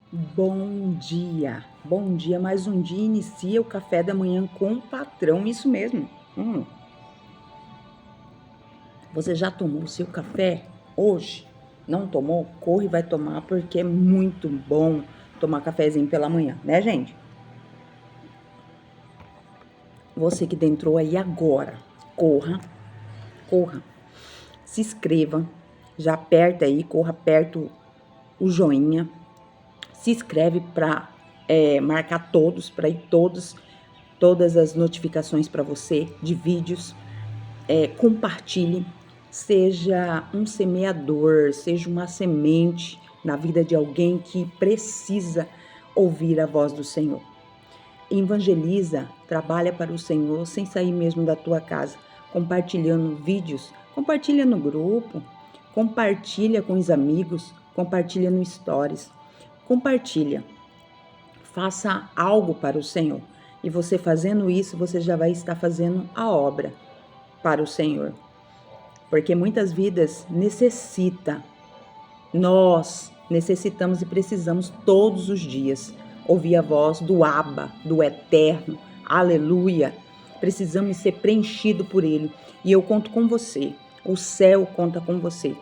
Bom dia, bom dia. Mais um dia inicia o café da manhã com o patrão, isso mesmo. Você já tomou o seu café hoje? Não tomou? Corre e vai tomar porque é muito bom tomar cafezinho pela manhã, né, gente? Você que entrou aí agora, corra, corra, se inscreva, já aperta aí, corra perto o joinha, se inscreve para marcar todos, para ir todas as notificações para você de vídeos. Compartilhe, seja um semeador, seja uma semente na vida de alguém que precisa ouvir a voz do Senhor. Evangeliza, trabalha para o Senhor sem sair mesmo da tua casa, compartilhando vídeos, compartilha no grupo, compartilha com os amigos, compartilha no stories, compartilha. Faça algo para o Senhor. E você fazendo isso, você já vai estar fazendo a obra para o Senhor. Porque muitas vidas nós necessitamos e precisamos todos os dias ouvir a voz do Abba, do Eterno, aleluia. Precisamos ser preenchidos por Ele. E eu conto com você, o céu conta com você,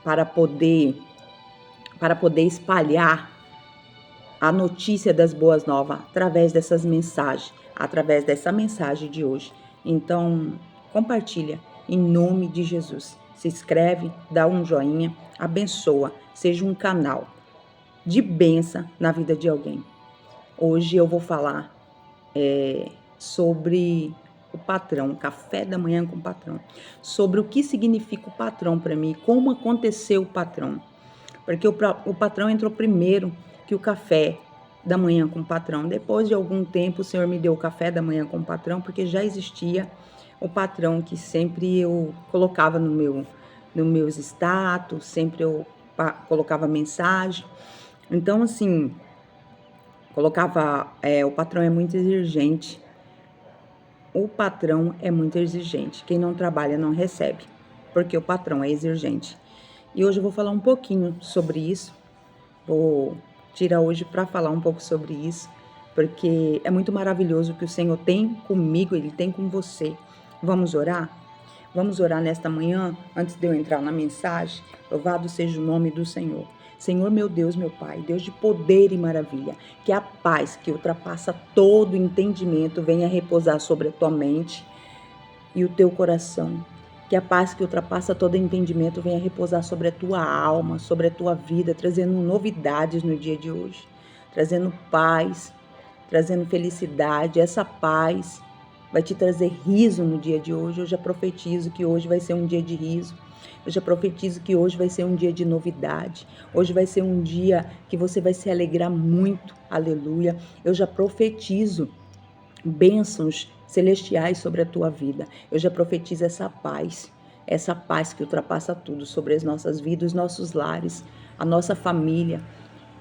para poder espalhar a notícia das boas novas através dessas mensagens, através dessa mensagem de hoje. Então, compartilha em nome de Jesus. Se inscreve, dá um joinha, abençoa, seja um canal de bênção na vida de alguém. Hoje eu vou falar sobre o patrão, café da manhã com o patrão, sobre o que significa o patrão para mim, como aconteceu o patrão. Porque o patrão entrou primeiro que o café da manhã com o patrão. Depois de algum tempo, o Senhor me deu o café da manhã com o patrão, porque já existia o patrão que sempre eu colocava no meus status, sempre eu colocava mensagem. Então, assim, o patrão é muito exigente. O patrão é muito exigente. Quem não trabalha não recebe, porque o patrão é exigente. E hoje eu vou falar um pouquinho sobre isso. Vou tirar hoje para falar um pouco sobre isso, porque é muito maravilhoso o que o Senhor tem comigo, Ele tem com você. Vamos orar? Vamos orar nesta manhã, antes de eu entrar na mensagem. Louvado seja o nome do Senhor. Senhor, meu Deus, meu Pai, Deus de poder e maravilha, que a paz que ultrapassa todo entendimento venha repousar sobre a tua mente e o teu coração. Que a paz que ultrapassa todo entendimento venha repousar sobre a tua alma, sobre a tua vida, trazendo novidades no dia de hoje, trazendo paz, trazendo felicidade. Essa paz vai te trazer riso no dia de hoje. Eu já profetizo que hoje vai ser um dia de riso. Eu já profetizo que hoje vai ser um dia de novidade. Hoje vai ser um dia que você vai se alegrar muito. Aleluia. Eu já profetizo bênçãos celestiais sobre a tua vida. Eu já profetizo essa paz que ultrapassa tudo sobre as nossas vidas, os nossos lares, a nossa família,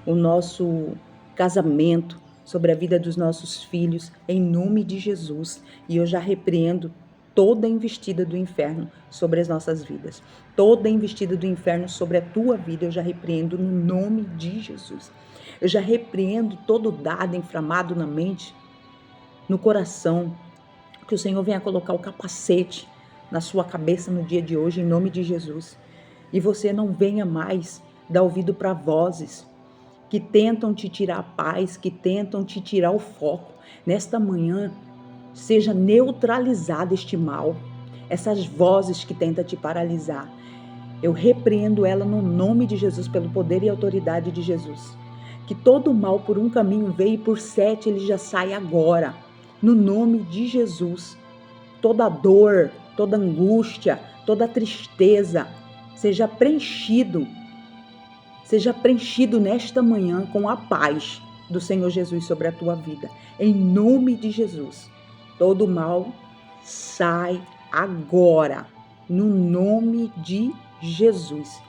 o nosso casamento, sobre a vida dos nossos filhos, em nome de Jesus. E eu já repreendo toda a investida do inferno sobre as nossas vidas. Toda a investida do inferno sobre a tua vida, eu já repreendo no nome de Jesus. Eu já repreendo todo dardo inflamado na mente, no coração, que o Senhor venha colocar o capacete na sua cabeça no dia de hoje, em nome de Jesus. E você não venha mais dar ouvido para vozes que tentam te tirar a paz, que tentam te tirar o foco. Nesta manhã, seja neutralizado este mal, essas vozes que tentam te paralisar. Eu repreendo ela no nome de Jesus, pelo poder e autoridade de Jesus. Que todo mal por um caminho veio e por 7 ele já sai agora. No nome de Jesus, toda dor, toda angústia, toda tristeza, seja preenchido nesta manhã com a paz do Senhor Jesus sobre a tua vida. Em nome de Jesus, todo mal sai agora, no nome de Jesus.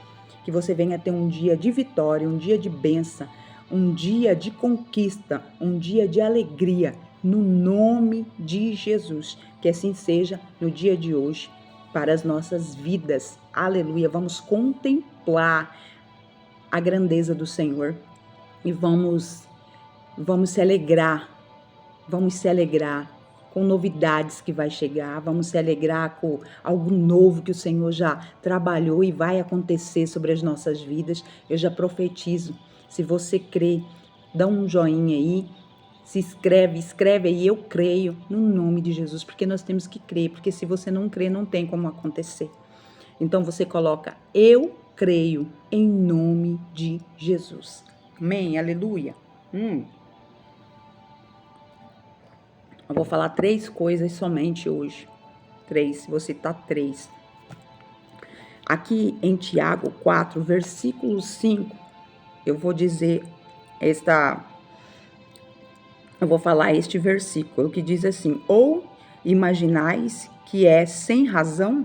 Que você venha ter um dia de vitória, um dia de bênção, um dia de conquista, um dia de alegria, no nome de Jesus. Que assim seja no dia de hoje, para as nossas vidas. Aleluia. Vamos contemplar a grandeza do Senhor. e vamos se alegrar com novidades que vai chegar, vamos se alegrar com algo novo que o Senhor já trabalhou e vai acontecer sobre as nossas vidas. Eu já profetizo. Se você crê, dá um joinha aí, escreve aí, eu creio, no nome de Jesus, porque nós temos que crer, porque se você não crê, não tem como acontecer. Então você coloca, eu creio, em nome de Jesus. Amém, aleluia. Eu vou falar 3 coisas somente hoje. 3, vou citar 3. Aqui em Tiago 4, versículo 5, eu vou dizer eu vou falar este versículo que diz assim: ou imaginais que é sem razão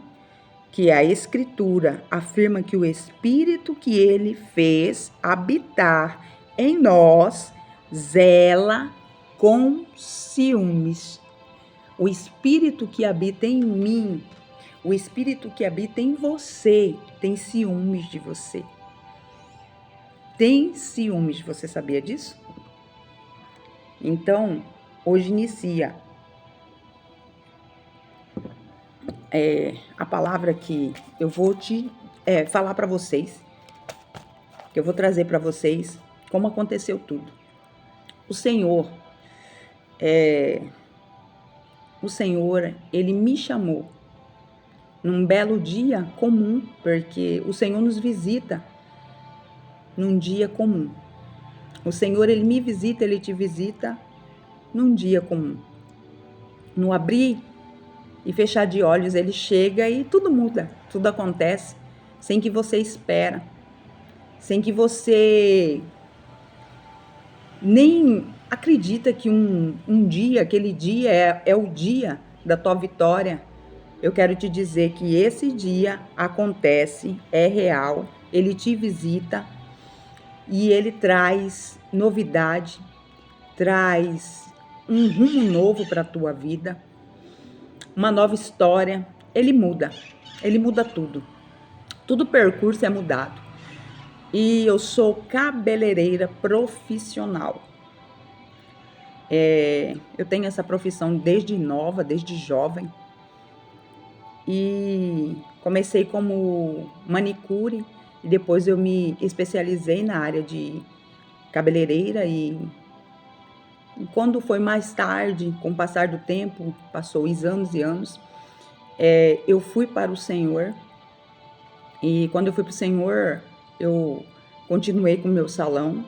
que a Escritura afirma que o Espírito que ele fez habitar em nós zela com ciúmes. O Espírito que habita em mim, o Espírito que habita em você, tem ciúmes de você. Tem ciúmes, você sabia disso? Então, hoje inicia a palavra que eu vou falar para vocês, que eu vou trazer para vocês como aconteceu tudo. O Senhor, ele me chamou num belo dia comum, porque o Senhor nos visita num dia comum. O Senhor, ele me visita, ele te visita num dia comum. No abrir e fechar de olhos, ele chega e tudo muda, tudo acontece sem que você espera, sem que você nem acredita que aquele dia é o dia da tua vitória. Eu quero te dizer que esse dia acontece, é real, ele te visita e ele traz novidade, traz um rumo novo para a tua vida, uma nova história. Ele muda tudo. Todo percurso é mudado. E eu sou cabeleireira profissional. Eu tenho essa profissão desde nova, desde jovem. E comecei como manicure e depois eu me especializei na área de cabeleireira e quando foi mais tarde, com o passar do tempo, passou os anos e anos, eu fui para o Senhor e quando eu fui para o Senhor, eu continuei com o meu salão,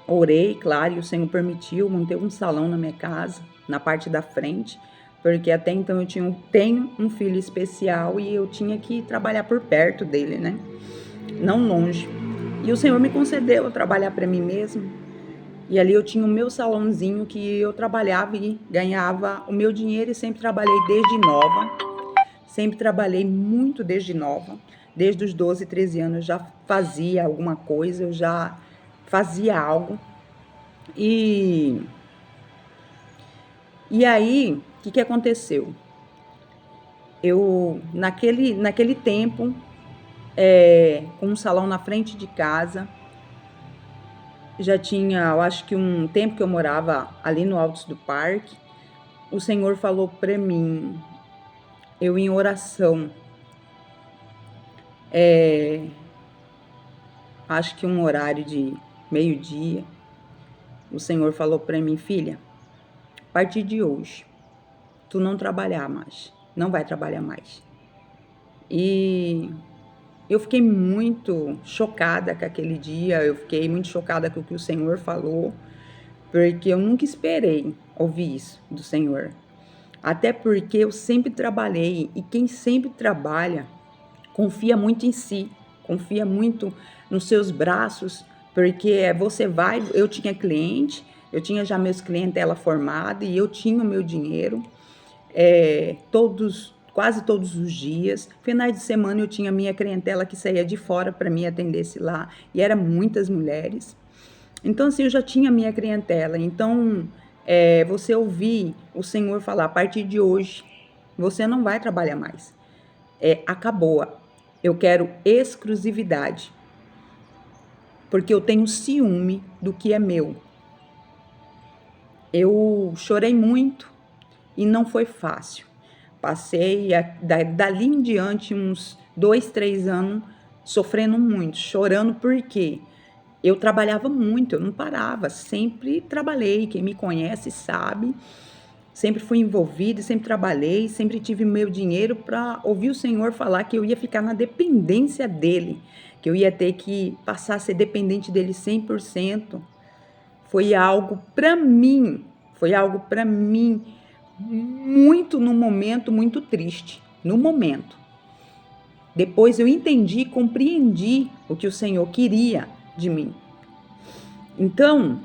orei, claro, e o Senhor permitiu, montei um salão na minha casa, na parte da frente, porque até então eu tenho um filho especial e eu tinha que trabalhar por perto dele, né? Não longe. E o Senhor me concedeu trabalhar para mim mesmo. E ali eu tinha o meu salãozinho que eu trabalhava e ganhava o meu dinheiro e sempre trabalhei desde nova. Sempre trabalhei muito desde nova. Desde os 12, 13 anos eu já fazia alguma coisa, eu já fazia algo. E aí, o que aconteceu? Eu, naquele tempo, com um salão na frente de casa, já tinha, eu acho que um tempo que eu morava ali no Altos do Parque, o Senhor falou para mim, eu em oração, acho que um horário de meio-dia, o Senhor falou para mim, filha, a partir de hoje, tu não vai trabalhar mais. E eu fiquei muito chocada com aquele dia, eu fiquei muito chocada com o que o Senhor falou, porque eu nunca esperei ouvir isso do Senhor. Até porque eu sempre trabalhei, e quem sempre trabalha, confia muito em si, confia muito nos seus braços, porque você vai, eu tinha cliente, eu tinha já meus clientela formada e eu tinha o meu dinheiro, quase todos os dias. Finais de semana eu tinha minha clientela que saía de fora para me atendesse lá, e eram muitas mulheres. Então, assim, eu já tinha minha clientela. Então, você ouvir o Senhor falar, a partir de hoje, você não vai trabalhar mais. Acabou. Eu quero exclusividade. porque eu tenho ciúme do que é meu. Eu chorei muito e não foi fácil. Passei dali em diante uns 2, 3 anos sofrendo muito, chorando porque eu trabalhava muito, eu não parava, sempre trabalhei, quem me conhece sabe, sempre fui envolvida, sempre trabalhei, sempre tive meu dinheiro para ouvir o Senhor falar que eu ia ficar na dependência dele, que eu ia ter que passar a ser dependente dele 100%. Foi algo para mim muito no momento, muito triste, no momento. Depois eu entendi, compreendi o que o Senhor queria de mim. Então,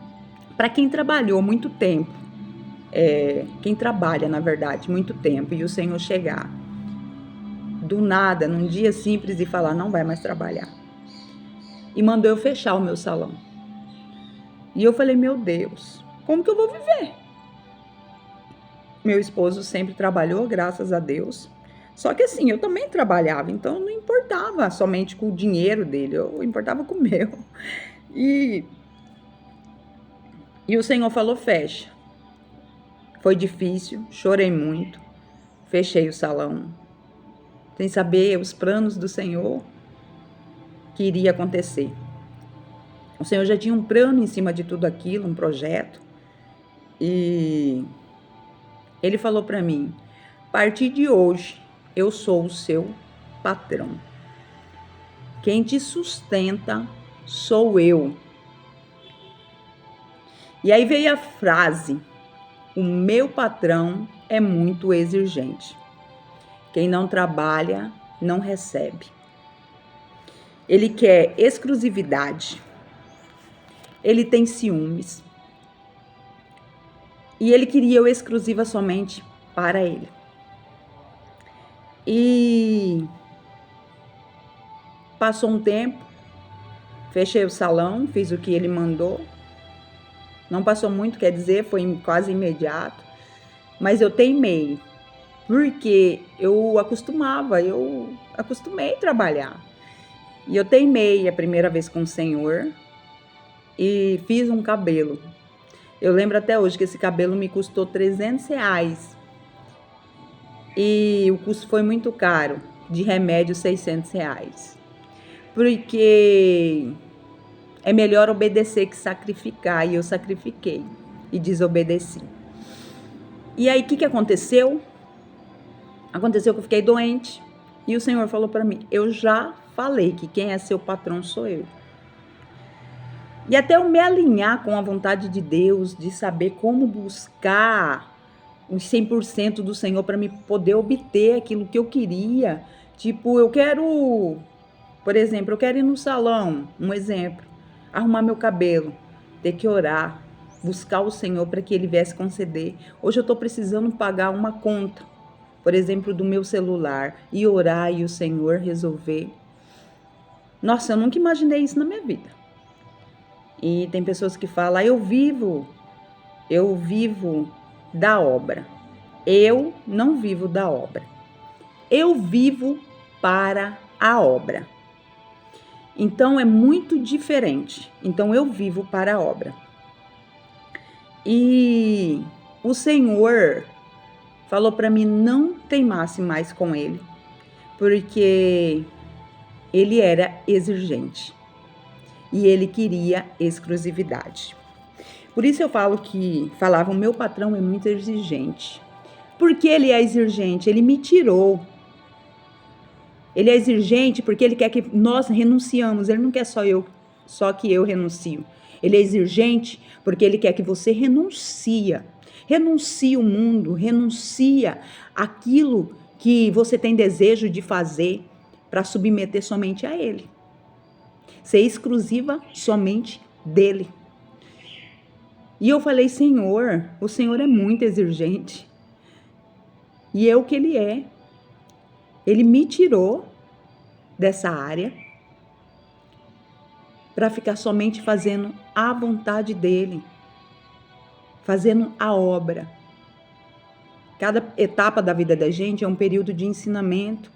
para quem trabalhou muito tempo, quem trabalha, na verdade, muito tempo, e o Senhor chegar do nada, num dia simples, e falar, não vai mais trabalhar. E mandou eu fechar o meu salão. E eu falei, meu Deus, como que eu vou viver? Meu esposo sempre trabalhou, graças a Deus. Só que assim, eu também trabalhava, então não importava somente com o dinheiro dele, eu importava com o meu. E o Senhor falou, fecha. Foi difícil, chorei muito, fechei o salão, sem saber os planos do Senhor que iria acontecer. O Senhor já tinha um plano em cima de tudo aquilo, um projeto, e Ele falou para mim, a partir de hoje, eu sou o seu patrão. Quem te sustenta sou eu. E aí veio a frase, o meu patrão é muito exigente. Quem não trabalha, não recebe. Ele quer exclusividade. Ele tem ciúmes. E ele queria eu exclusiva somente para ele. E passou um tempo, fechei o salão, fiz o que ele mandou. Não passou muito, quer dizer, foi quase imediato. Mas eu teimei, porque eu acostumei a trabalhar. E eu teimei a primeira vez com o Senhor e fiz um cabelo. Eu lembro até hoje que esse cabelo me custou R$300. E o custo foi muito caro, de remédio R$600. Porque é melhor obedecer que sacrificar, e eu sacrifiquei e desobedeci. E aí, o que aconteceu? Aconteceu que eu fiquei doente, e o Senhor falou para mim, eu já falei que quem é seu patrão sou eu. E até eu me alinhar com a vontade de Deus, de saber como buscar os 100% do Senhor para me poder obter aquilo que eu queria. Tipo, eu quero, por exemplo, eu quero ir no salão, um exemplo, arrumar meu cabelo, ter que orar, buscar o Senhor para que Ele viesse conceder. Hoje eu estou precisando pagar uma conta, por exemplo, do meu celular, e orar e o Senhor resolver. Nossa, eu nunca imaginei isso na minha vida. E tem pessoas que falam, eu vivo da obra. Eu não vivo da obra. Eu vivo para a obra. Então é muito diferente. Então eu vivo para a obra. E o Senhor falou para mim não teimasse mais com ele, porque ele era exigente. E ele queria exclusividade. Por isso eu falava, o meu patrão é muito exigente. Por que ele é exigente? Ele me tirou. Ele é exigente porque ele quer que nós renunciamos. Ele não quer só que eu renuncio. Ele é exigente porque ele quer que você renuncia. Renuncia o mundo, renuncia aquilo que você tem desejo de fazer para submeter somente a ele. Ser exclusiva somente dele. E eu falei, Senhor, o Senhor é muito exigente. E é o que ele é. Ele me tirou dessa área para ficar somente fazendo a vontade dele, fazendo a obra. Cada etapa da vida da gente é um período de ensinamento.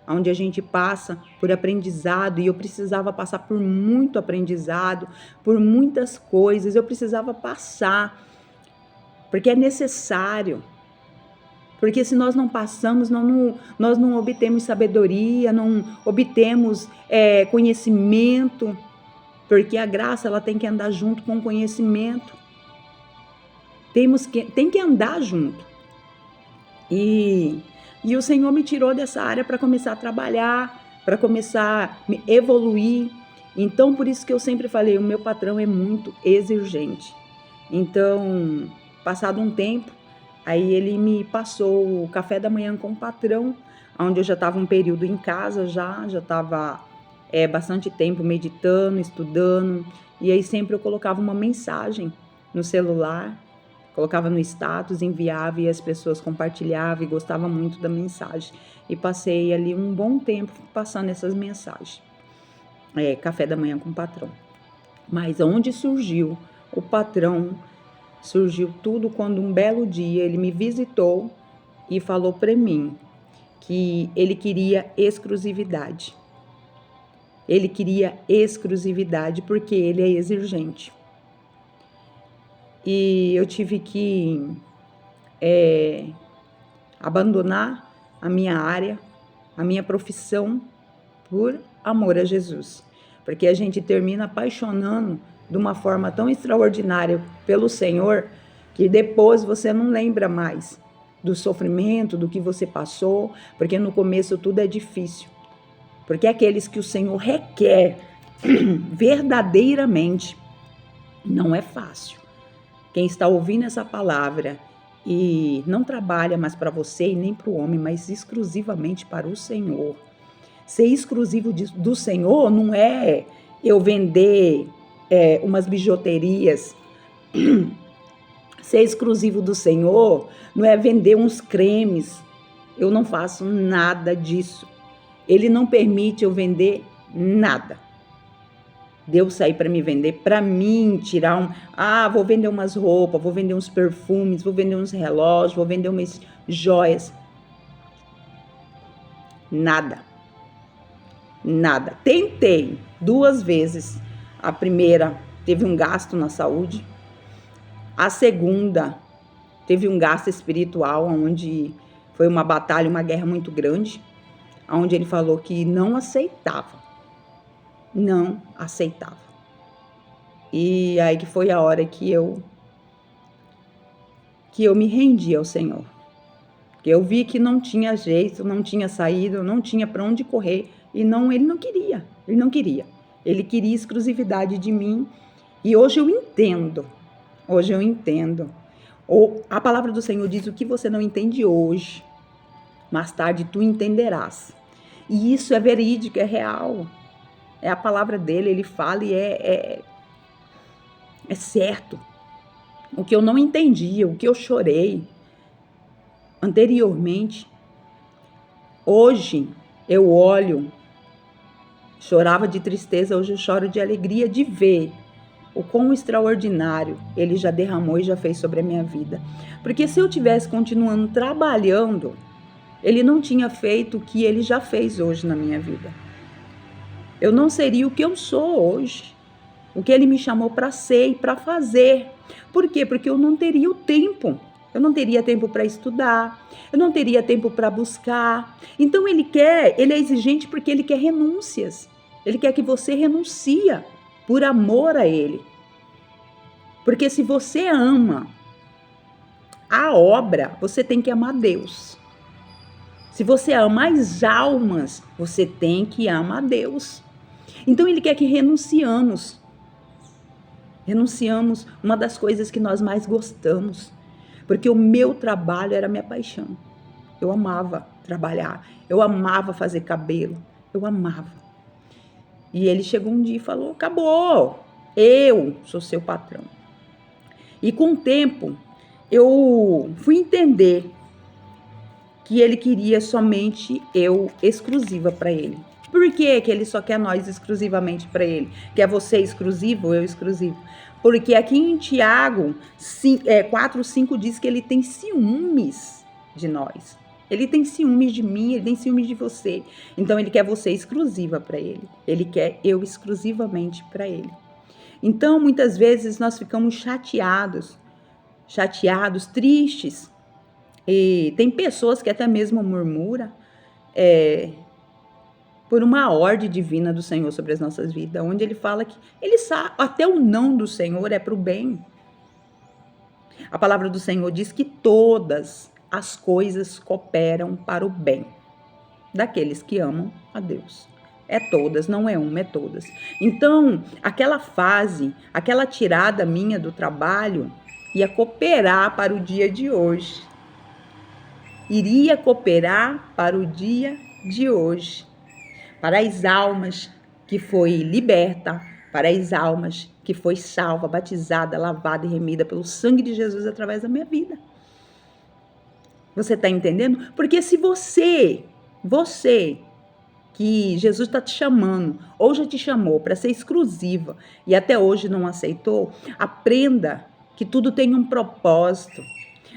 onde a gente passa por aprendizado, e eu precisava passar por muito aprendizado, por muitas coisas, eu precisava passar, porque é necessário. Porque se nós não passamos, nós não obtemos sabedoria, não obtemos conhecimento, porque a graça ela tem que andar junto com o conhecimento. Tem que andar junto. E o Senhor me tirou dessa área para começar a trabalhar, para começar a me evoluir. Então, por isso que eu sempre falei, o meu patrão é muito exigente. Então, passado um tempo, aí ele me passou o café da manhã com o patrão, onde eu já estava um período em casa, já estava bastante tempo meditando, estudando, e aí sempre eu colocava uma mensagem no celular, colocava no status, enviava e as pessoas compartilhavam e gostavam muito da mensagem. E passei ali um bom tempo passando essas mensagens. Café da manhã com o patrão. Mas onde surgiu o patrão, surgiu tudo quando um belo dia ele me visitou e falou para mim que ele queria exclusividade. Ele queria exclusividade porque ele é exigente. E eu tive que abandonar a minha área, a minha profissão, por amor a Jesus. Porque a gente termina apaixonando de uma forma tão extraordinária pelo Senhor, que depois você não lembra mais do sofrimento, do que você passou, porque no começo tudo é difícil. Porque aqueles que o Senhor requer verdadeiramente, não é fácil. Quem está ouvindo essa palavra e não trabalha mais para você e nem para o homem, mas exclusivamente para o Senhor. Ser exclusivo do Senhor não é eu vender umas bijuterias. Ser exclusivo do Senhor não é vender uns cremes. Eu não faço nada disso. Ele não permite eu vender nada. Deus sair para me vender, para mim tirar vou vender umas roupas, vou vender uns perfumes, vou vender uns relógios, vou vender umas joias. Nada. Tentei 2 vezes. A primeira teve um gasto na saúde. A segunda teve um gasto espiritual, onde foi uma batalha, uma guerra muito grande, onde ele falou que não aceitava. Não aceitava. E aí que foi a hora que eu me rendi ao Senhor. Que eu vi que não tinha jeito, não tinha saída, não tinha para onde correr. E ele não queria. Ele queria exclusividade de mim. E hoje eu entendo. A palavra do Senhor diz: o que você não entende hoje, mais tarde tu entenderás. E isso é verídico, é real. É a palavra dele, ele fala e é certo. O que eu não entendia, o que eu chorei anteriormente, hoje eu olho, chorava de tristeza, hoje eu choro de alegria de ver o quão extraordinário ele já derramou e já fez sobre a minha vida. Porque se eu tivesse continuando trabalhando, ele não tinha feito o que ele já fez hoje na minha vida. Eu não seria o que eu sou hoje, o que ele me chamou para ser e para fazer. Por quê? Porque eu não teria o tempo. Eu não teria tempo para estudar, eu não teria tempo para buscar. Então ele é exigente porque ele quer renúncias. Ele quer que você renuncia por amor a ele. Porque se você ama a obra, você tem que amar Deus. Se você ama as almas, você tem que amar Deus. Então ele quer que renunciamos uma das coisas que nós mais gostamos. Porque o meu trabalho era a minha paixão. Eu amava trabalhar, eu amava fazer cabelo, eu amava. E ele chegou um dia e falou: acabou, eu sou seu patrão. E com o tempo, eu fui entender que ele queria somente eu exclusiva para ele. Por que ele só quer nós exclusivamente para ele? Quer você exclusivo, eu exclusivo? Porque aqui em Tiago 4:5 diz que ele tem ciúmes de nós. Ele tem ciúmes de mim, ele tem ciúmes de você. Então ele quer você exclusiva para ele. Ele quer eu exclusivamente para ele. Então muitas vezes nós ficamos chateados, tristes. E tem pessoas que até mesmo murmuram por uma ordem divina do Senhor sobre as nossas vidas, onde ele fala que ele sabe, até o não do Senhor é para o bem. A palavra do Senhor diz que todas as coisas cooperam para o bem daqueles que amam a Deus. É todas, não é uma, é todas. Então, aquela fase, aquela tirada minha do trabalho ia cooperar para o dia de hoje. Iria cooperar para o dia de hoje. Para as almas que foi liberta, para as almas que foi salva, batizada, lavada e remida pelo sangue de Jesus através da minha vida. Você está entendendo? Porque se você que Jesus está te chamando, ou já te chamou para ser exclusiva e até hoje não aceitou, aprenda que tudo tem um propósito.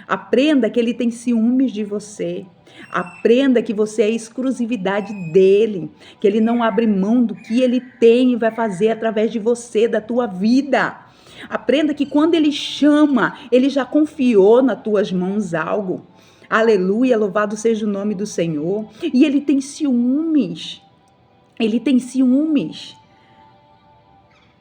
Aprenda que ele tem ciúmes de você. Aprenda que você é a exclusividade dele, que ele não abre mão do que ele tem e vai fazer através de você, da tua vida. Aprenda que quando ele chama, ele já confiou nas tuas mãos algo. Aleluia, louvado seja o nome do Senhor. E ele tem ciúmes. Ele tem ciúmes.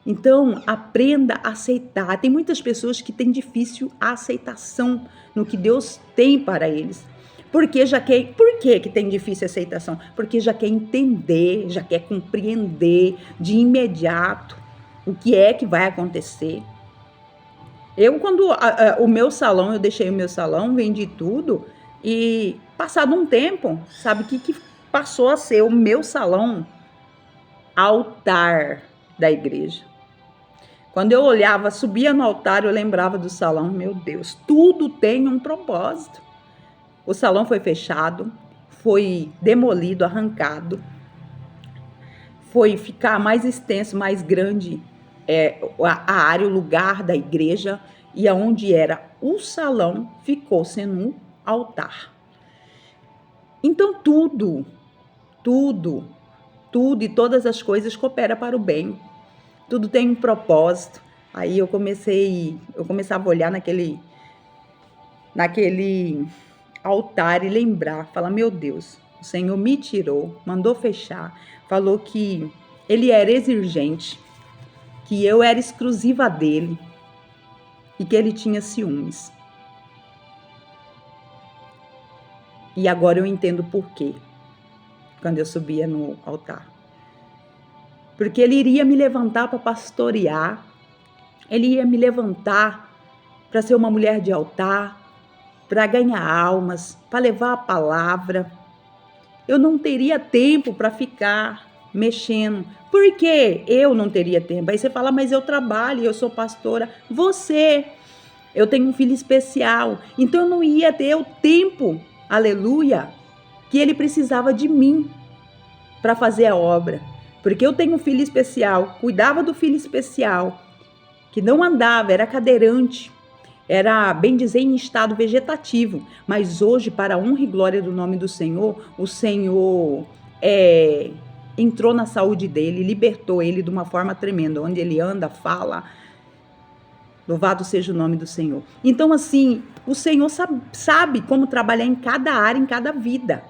Então, aprenda a aceitar. Tem muitas pessoas que têm difícil a aceitação no que Deus tem para eles. Por que tem difícil a aceitação? Porque já quer entender, já quer compreender de imediato o que é que vai acontecer. Eu, quando eu deixei o meu salão, vendi tudo e passado um tempo, sabe o que passou a ser o meu salão? Altar da igreja. Quando eu olhava, subia no altar, eu lembrava do salão. Meu Deus, tudo tem um propósito. O salão foi fechado, foi demolido, arrancado, foi ficar mais extenso, mais grande a área, o lugar da igreja, e aonde era o salão ficou sendo um altar. Então tudo e todas as coisas cooperam para o bem. Tudo tem um propósito. Aí eu começava a olhar naquele altar e lembrar, falar, meu Deus, o Senhor me tirou, mandou fechar, falou que ele era exigente, que eu era exclusiva dele e que ele tinha ciúmes. E agora eu entendo por quê, quando eu subia no altar. Porque ele iria me levantar para pastorear, ele ia me levantar para ser uma mulher de altar, para ganhar almas, para levar a palavra. Eu não teria tempo para ficar mexendo. Por que eu não teria tempo? Aí você fala, mas eu trabalho, eu sou pastora. Eu tenho um filho especial, então eu não ia ter o tempo, aleluia, que ele precisava de mim para fazer a obra. Porque eu tenho um filho especial, cuidava do filho especial, que não andava, era cadeirante, era, bem dizer, em estado vegetativo. Mas hoje, para a honra e glória do nome do Senhor, o Senhor entrou na saúde dele, libertou ele de uma forma tremenda, onde ele anda, fala. Louvado seja o nome do Senhor. Então, assim, o Senhor sabe como trabalhar em cada área, em cada vida.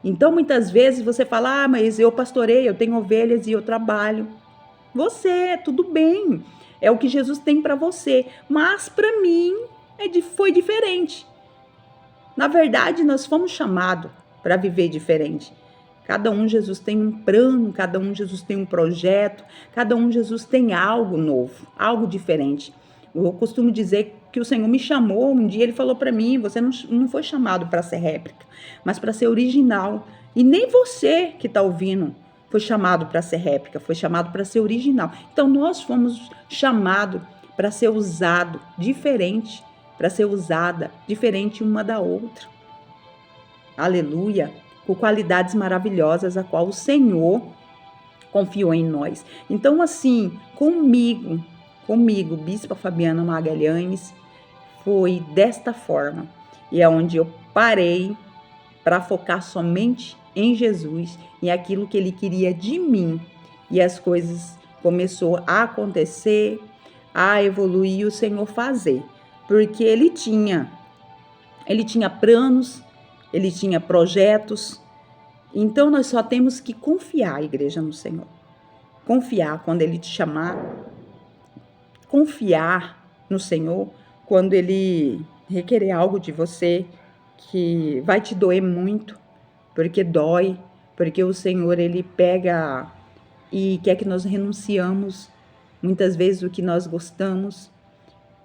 Então, muitas vezes você fala, mas eu pastorei, eu tenho ovelhas e eu trabalho. Tudo bem, é o que Jesus tem para você. Mas para mim foi diferente. Na verdade, nós fomos chamados para viver diferente. Cada um, Jesus tem um plano, cada um, Jesus tem um projeto, cada um, Jesus tem algo novo, algo diferente. Eu costumo dizer que o Senhor me chamou, um dia ele falou para mim, você não foi chamado para ser réplica, mas para ser original. E nem você que está ouvindo foi chamado para ser réplica, foi chamado para ser original. Então nós fomos chamados para ser usado diferente, para ser usada diferente uma da outra. Aleluia! Com qualidades maravilhosas, a qual o Senhor confiou em nós. Então, assim, comigo, Bispa Fabiana Magalhães, foi desta forma. E é onde eu parei para focar somente em Jesus e aquilo que ele queria de mim. E as coisas começou a acontecer, a evoluir e o Senhor fazer. Porque ele tinha planos, ele tinha projetos. Então nós só temos que confiar, igreja, no Senhor. Confiar quando ele te chamar, confiar no Senhor quando ele requerer algo de você que vai te doer muito, porque dói, porque o Senhor ele pega e quer que nós renunciamos muitas vezes o que nós gostamos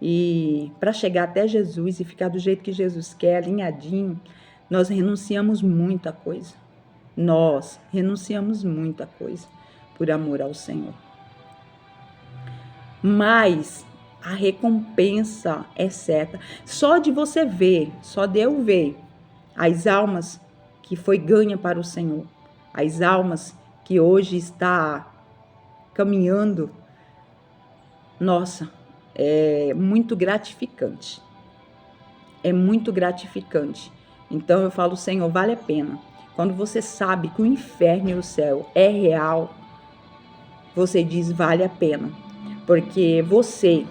e para chegar até Jesus e ficar do jeito que Jesus quer, alinhadinho, nós renunciamos muita coisa. Nós renunciamos muita coisa por amor ao Senhor. Mas a recompensa é certa. Só de você ver, só de eu ver as almas que foi ganha para o Senhor, as almas que hoje está caminhando, nossa, é muito gratificante. É muito gratificante. Então eu falo, Senhor, vale a pena. Quando você sabe que o inferno e o céu é real, você diz, vale a pena. Porque você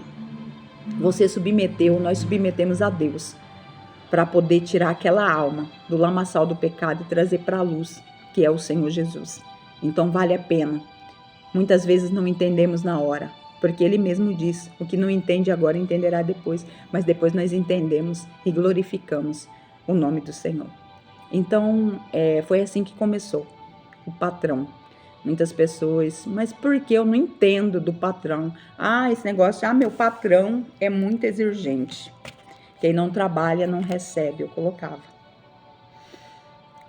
submeteu, nós submetemos a Deus para poder tirar aquela alma do lamaçal do pecado e trazer para a luz, que é o Senhor Jesus. Então vale a pena. Muitas vezes não entendemos na hora, porque Ele mesmo diz, o que não entende agora entenderá depois, mas depois nós entendemos e glorificamos o nome do Senhor. Então foi assim que começou, o patrão. Muitas pessoas, mas por que eu não entendo do patrão? Esse negócio, meu patrão é muito exigente. Quem não trabalha não recebe, eu colocava.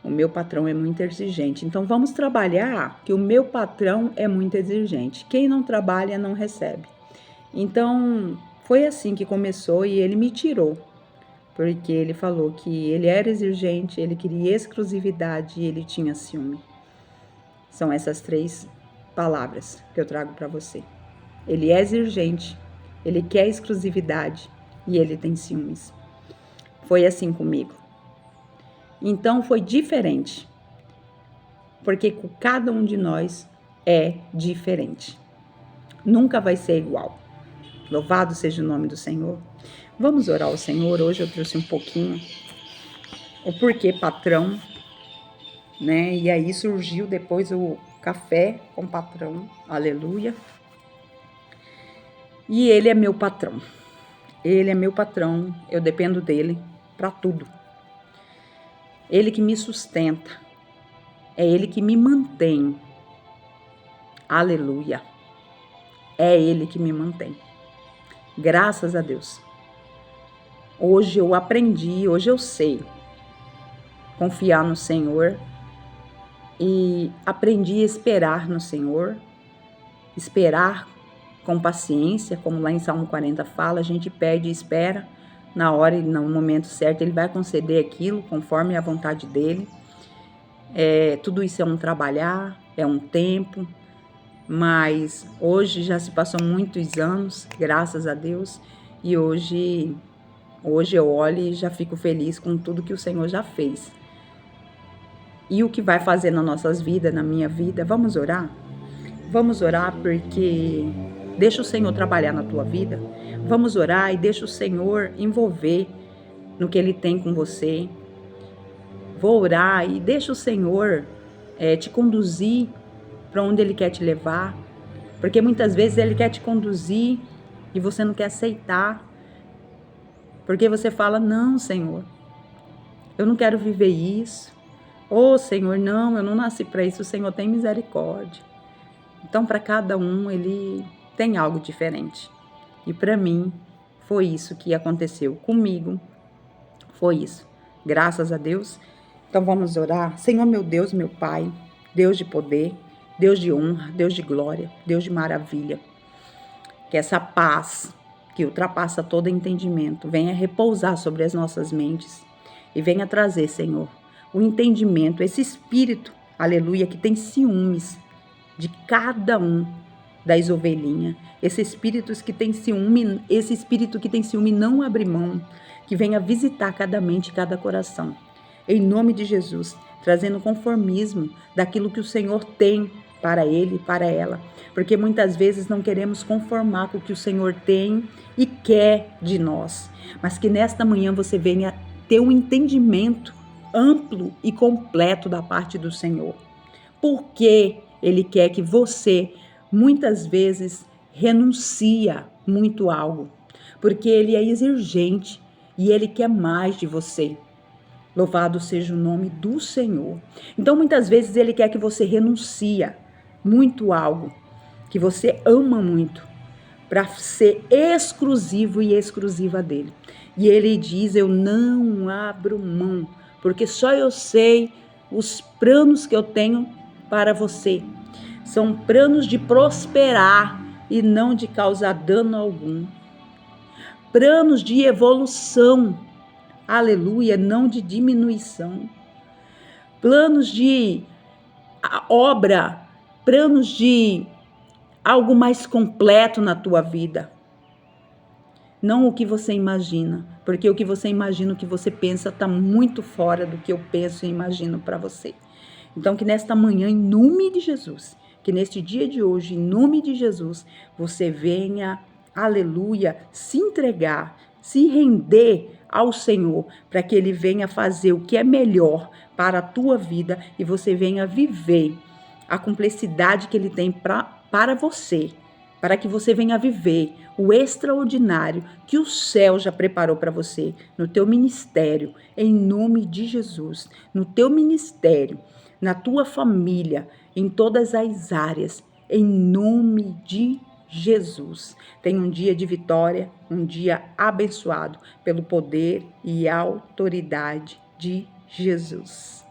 O meu patrão é muito exigente. Então vamos trabalhar que o meu patrão é muito exigente. Quem não trabalha não recebe. Então foi assim que começou e ele me tirou. Porque ele falou que ele era exigente, ele queria exclusividade e ele tinha ciúme. São essas 3 palavras que eu trago para você. Ele é exigente, ele quer exclusividade e ele tem ciúmes. Foi assim comigo. Então foi diferente, porque com cada um de nós é diferente. Nunca vai ser igual. Louvado seja o nome do Senhor. Vamos orar ao Senhor. Hoje eu trouxe um pouquinho o porquê patrão, né? E aí surgiu depois o café com patrão, aleluia. E ele é meu patrão. Ele é meu patrão, eu dependo dele para tudo. Ele que me sustenta, é ele que me mantém. Aleluia. É ele que me mantém. Graças a Deus. Hoje eu aprendi, hoje eu sei confiar no Senhor e aprendi a esperar no Senhor, esperar com paciência, como lá em Salmo 40 fala, a gente pede e espera, na hora e no momento certo ele vai conceder aquilo conforme a vontade dele. Tudo isso é um trabalhar, é um tempo, mas hoje já se passou muitos anos, graças a Deus, e hoje eu olho e já fico feliz com tudo que o Senhor já fez. E o que vai fazer nas nossas vidas, na minha vida, vamos orar? Vamos orar porque deixa o Senhor trabalhar na tua vida. Vamos orar e deixa o Senhor envolver no que Ele tem com você. Vou orar e deixa o Senhor te conduzir para onde Ele quer te levar. Porque muitas vezes Ele quer te conduzir e você não quer aceitar. Porque você fala, não, Senhor, eu não quero viver isso. Senhor, não, eu não nasci para isso. O Senhor tem misericórdia. Então, para cada um, Ele tem algo diferente. E para mim, foi isso que aconteceu comigo. Foi isso. Graças a Deus. Então, vamos orar. Senhor, meu Deus, meu Pai, Deus de poder, Deus de honra, Deus de glória, Deus de maravilha. Que essa paz, que ultrapassa todo entendimento, venha repousar sobre as nossas mentes e venha trazer, Senhor, o entendimento, esse espírito, aleluia, que tem ciúmes de cada um das ovelhinhas, esse espírito que tem ciúme não abre mão, que venha visitar cada mente e cada coração, em nome de Jesus, trazendo conformismo daquilo que o Senhor tem para ele e para ela, porque muitas vezes não queremos conformar com o que o Senhor tem e quer de nós, mas que nesta manhã você venha ter um entendimento amplo e completo da parte do Senhor, porque Ele quer que você, muitas vezes, renuncia muito algo, porque Ele é exigente e Ele quer mais de você. Louvado seja o nome do Senhor. Então, muitas vezes, Ele quer que você renuncia muito algo que você ama muito, para ser exclusivo e exclusiva dele. E Ele diz: eu não abro mão, porque só eu sei os planos que eu tenho para você. São planos de prosperar e não de causar dano algum. Planos de evolução, aleluia, não de diminuição. Planos de obra, planos de algo mais completo na tua vida. Não o que você imagina, porque o que você imagina, o que você pensa, está muito fora do que eu penso e imagino para você. Então, que nesta manhã, em nome de Jesus, que neste dia de hoje, em nome de Jesus, você venha, aleluia, se entregar, se render ao Senhor, para que Ele venha fazer o que é melhor para a tua vida e você venha viver a complexidade que Ele tem para você, para que você venha viver o extraordinário que o céu já preparou para você no teu ministério, em nome de Jesus, no teu ministério, na tua família, em todas as áreas, em nome de Jesus. Tenha um dia de vitória, um dia abençoado pelo poder e autoridade de Jesus.